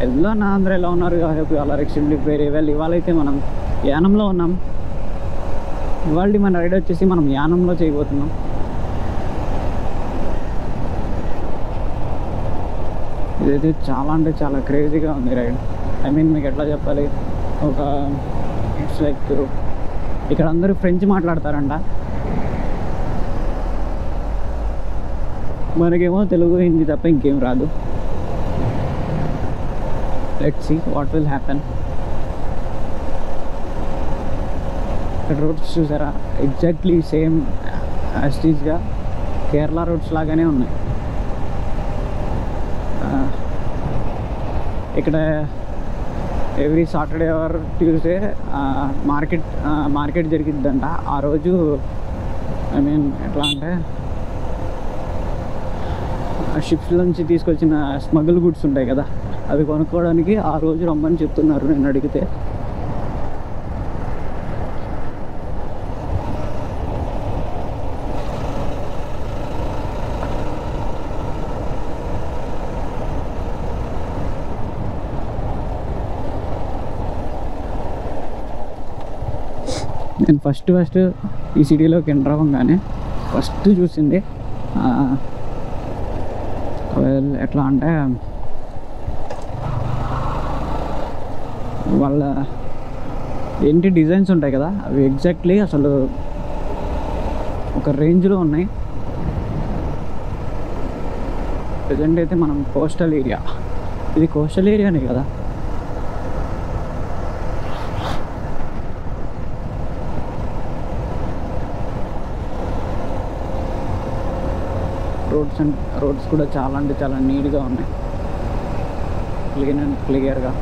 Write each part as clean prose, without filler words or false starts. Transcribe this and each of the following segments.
ఎలా నా అందరూ ఎలా ఉన్నారు? అలా ఎక్స్ట్రీమ్లీ వెరీ వెల్. ఇవాళ అయితే మనం యానంలో ఉన్నాం. ఇవాళ మన రైడ్ వచ్చేసి మనం యానంలో చేయబోతున్నాం. ఇదైతే చాలా అంటే చాలా క్రేజీగా ఉంది రైడ్. ఐ మీన్ మీకు ఎట్లా చెప్పాలి, ఒక ఇట్స్ లైక్ ఇక్కడ అందరూ ఫ్రెంచ్ మాట్లాడతారంట, మనకేమో తెలుగు హిందీ తప్ప ఇంకేం రాదు. Let's see what will happen. ఇక్కడ రోడ్స్ చూసారా, ఎగ్జాక్ట్లీ సేమ్ యాస్టీస్గా కేరళ రోడ్స్ లాగానే ఉన్నాయి. ఇక్కడ every Saturday or Tuesday market జరిగిద్దంట. ఆ రోజు ఐ మీన్ ఎట్లా అంటే షిప్స్ నుంచి తీసుకొచ్చిన స్మగుల్ గుడ్స్ ఉంటాయి కదా, అవి కొనుక్కోవడానికి ఆ రోజు రమ్మని చెప్తున్నారు నేను అడిగితే. నేను ఫస్ట్ ఈ సిటీలోకి ఎంటర్ అవ్వగానే ఫస్ట్ చూసింది ఎట్లా అంటే వాళ్ళ ఏంటి డిజైన్స్ ఉంటాయి కదా, అవి ఎగ్జాక్ట్లీ అసలు ఒక రేంజ్లో ఉన్నాయి. ప్రజెంట్ అయితే మనం కోస్టల్ ఏరియా, ఇది కోస్టల్ ఏరియానే కదా. రోడ్స్ కూడా చాలా అంటే చాలా నీట్గా ఉన్నాయి, క్లీన్ అండ్ క్లియర్గా.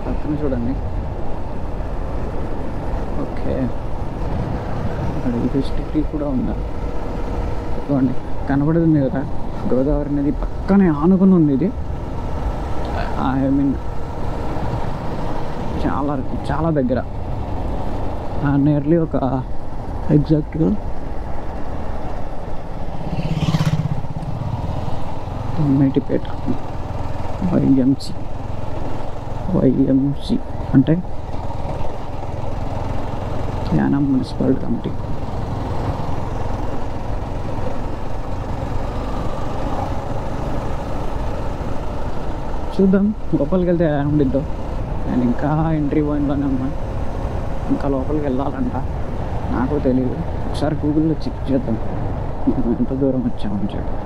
పక్కన చూడండి, ఓకే ఇక్కడ యూనివర్సిటీ కూడా ఉందా చూడండి, కనబడుతుంది కదా. గోదావరి నది పక్కనే ఆనుకుని ఉంది ఇది. ఐ మీన్ చాలా చాలా దగ్గర, నియర్లీ ఒక ఎగ్జాక్ట్గా మేటిపేట వైఎంసి అంటే యానం మున్సిపల్ కమిటీ. చూద్దాం లోపలికి వెళ్తే ఎలా ఉండిద్దో. నేను ఇంకా ఎంట్రీ పాయింట్లోనే ఉన్నా, ఇంకా లోపలికి వెళ్ళాలంట. నాకు తెలియదు, ఒకసారి గూగుల్లో చెక్ చేద్దాం మనం ఎంత దూరం వచ్చామని చెప్పి.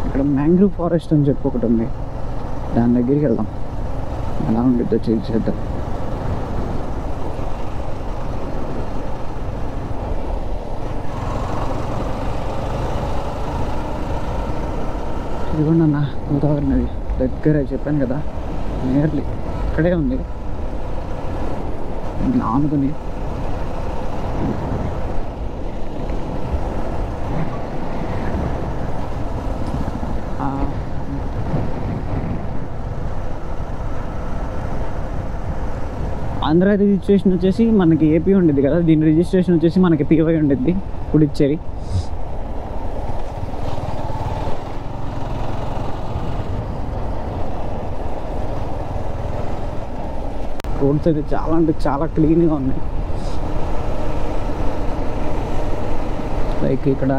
ఇక్కడ మ్యాంగ్రూవ్ ఫారెస్ట్ అని చెప్పి ఒకటి ఉంది, దాని దగ్గరికి వెళ్దాం. ఎలా ఉండిద్దో చేద్దాం. ఇదిగోండి అన్న గోదావరి నది దగ్గరే, చెప్పాను కదా నియర్లీ ఇక్కడే ఉంది ఆనుకుని. ఆంధ్ర రిజిస్ట్రేషన్ వచ్చేసి మనకి ఏపీ ఉండిద్ది కదా, దీని రిజిస్ట్రేషన్ వచ్చేసి మనకి పీవై ఉండిద్ది, పుడుచ్చేరి. రోడ్స్ అయితే చాలా అంటే చాలా క్లీన్గా ఉన్నాయి. లైక్ ఇక్కడ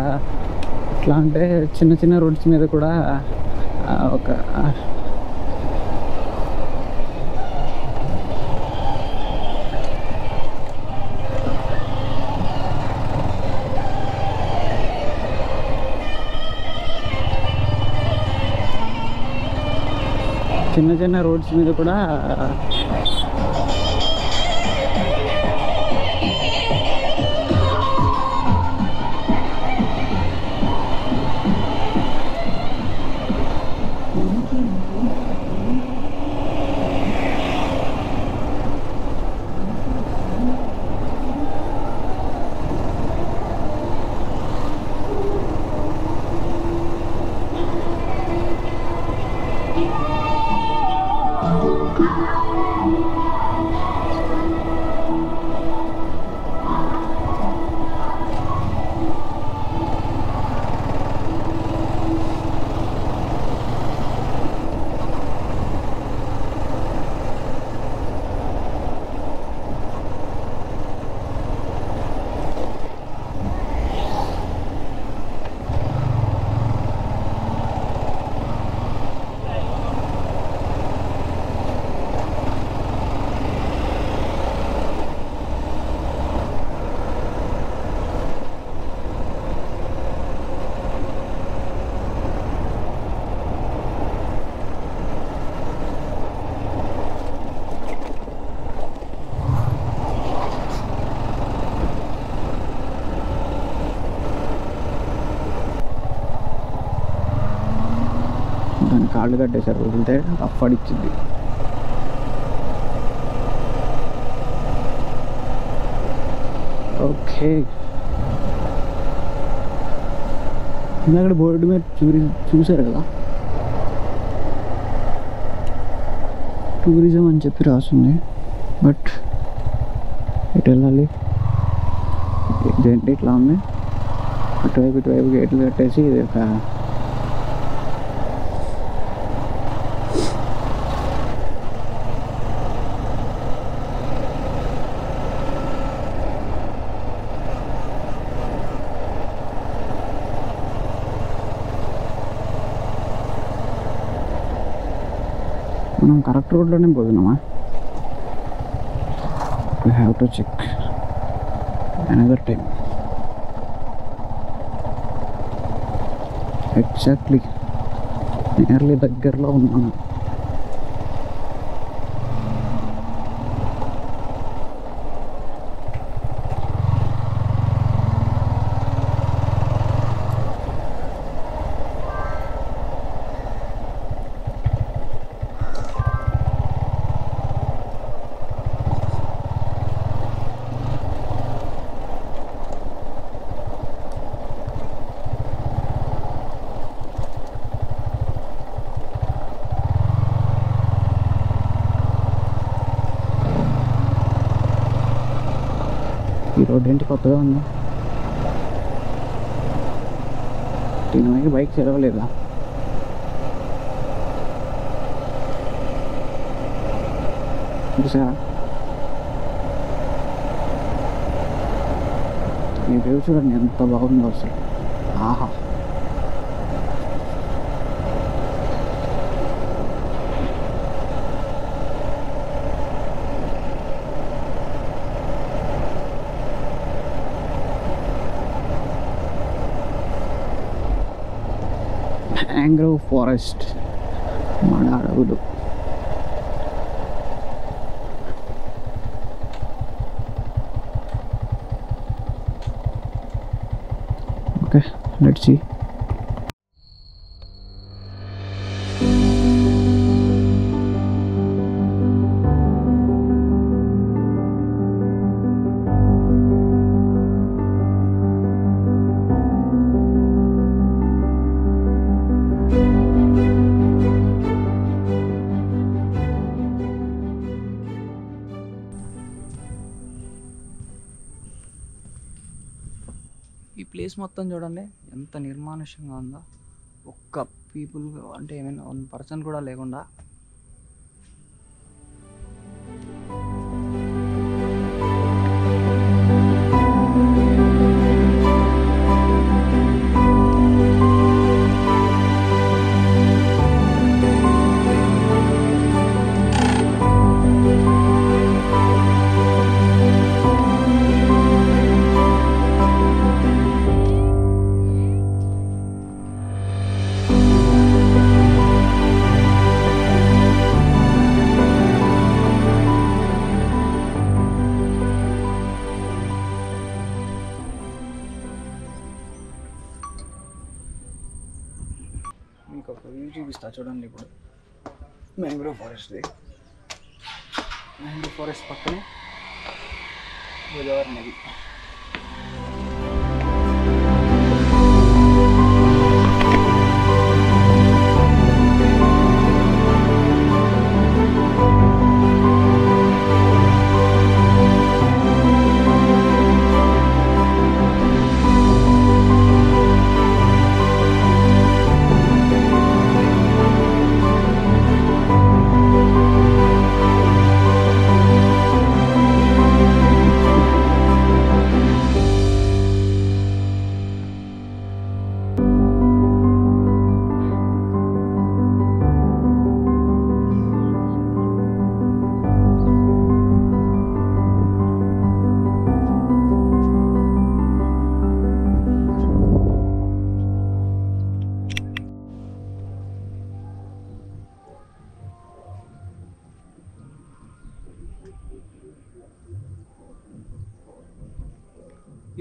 ఎట్లా అంటే చిన్న చిన్న రోడ్స్ మీద కూడా ఒక చిన్న రోడ్స్ మీద కూడా దాని కాళ్ళు కట్టేశారు, వదిలితే అప్పడిచ్చింది. ఓకే, అక్కడ బోర్డు మీద చూసారు కదా, టూరిజం అని చెప్పి రాసింది. బట్ ఎటు వెళ్ళాలి? ఇదేంటి ఇట్లా ఉంది? ఇటువైపు గేట్లు కట్టేసి ఇది ఒక మనం కరెక్ట్ రోడ్లోనే పోతున్నామా? We have to check another time. Exactly nearly దగ్గరలో ఉన్నాను. ఈ రోడ్ ఏంటి కొత్తగా ఉంది? దీనివైపు బైక్ చెరవలేదా? చూసారా? ఈ వ్యూ చూడండి ఎంత బాగుందో అసలు. ఆహా, మ్యాంగ్రోవ్ ఫారెస్ట్, మన అడవులు. Okay, let's see. ఈ ప్లేస్ మొత్తం చూడండి ఎంత నిర్మానుష్యంగా ఉందో. ఒక్క పీపుల్ అంటే ఏమైనా 1% కూడా లేకుండా. మీకు ఒక వ్యూ చూపిస్తా చూడండి. ఇప్పుడు మ్యాంగ్రోవ్ ఫారెస్ట్ది. మ్యాంగ్రోవ్ ఫారెస్ట్ పక్కనే గోదావరి నది.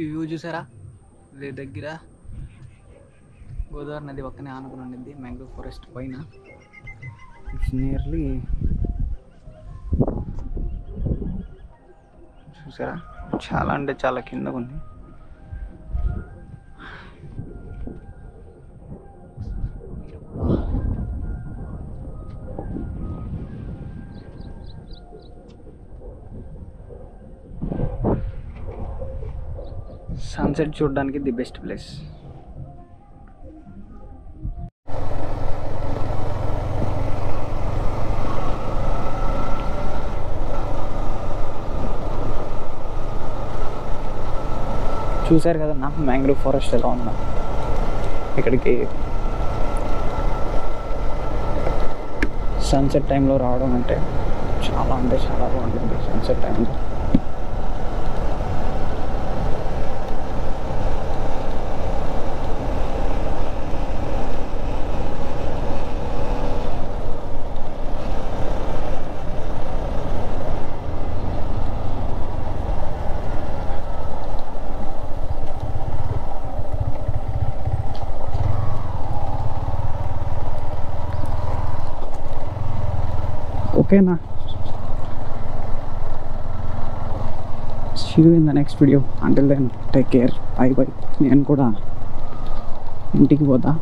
ఈ వ్యూ చూసారా, ఇది దగ్గర గోదావరి నది పక్కనే ఆనుకుని ఉండింది మ్యాంగ్రోవ్ ఫారెస్ట్ పైన. ఇట్స్ నియర్లీ చూసారా, చాలా అంటే చాలా కిందకు ఉంది. సన్సెట్ చూడడానికి ది బెస్ట్ ప్లేస్. చూసారు కదన్నా మ్యాంగ్రోవ్ ఫారెస్ట్ ఎలా ఉందా. ఇక్కడికి సన్సెట్ టైంలో రావడం అంటే చాలా బాగుంటుంది. సన్సెట్ టైంలో ఓకేనా. See you in the next video. Until then, take care. Bye bye. నేను కూడా ఇంటికి పోతా.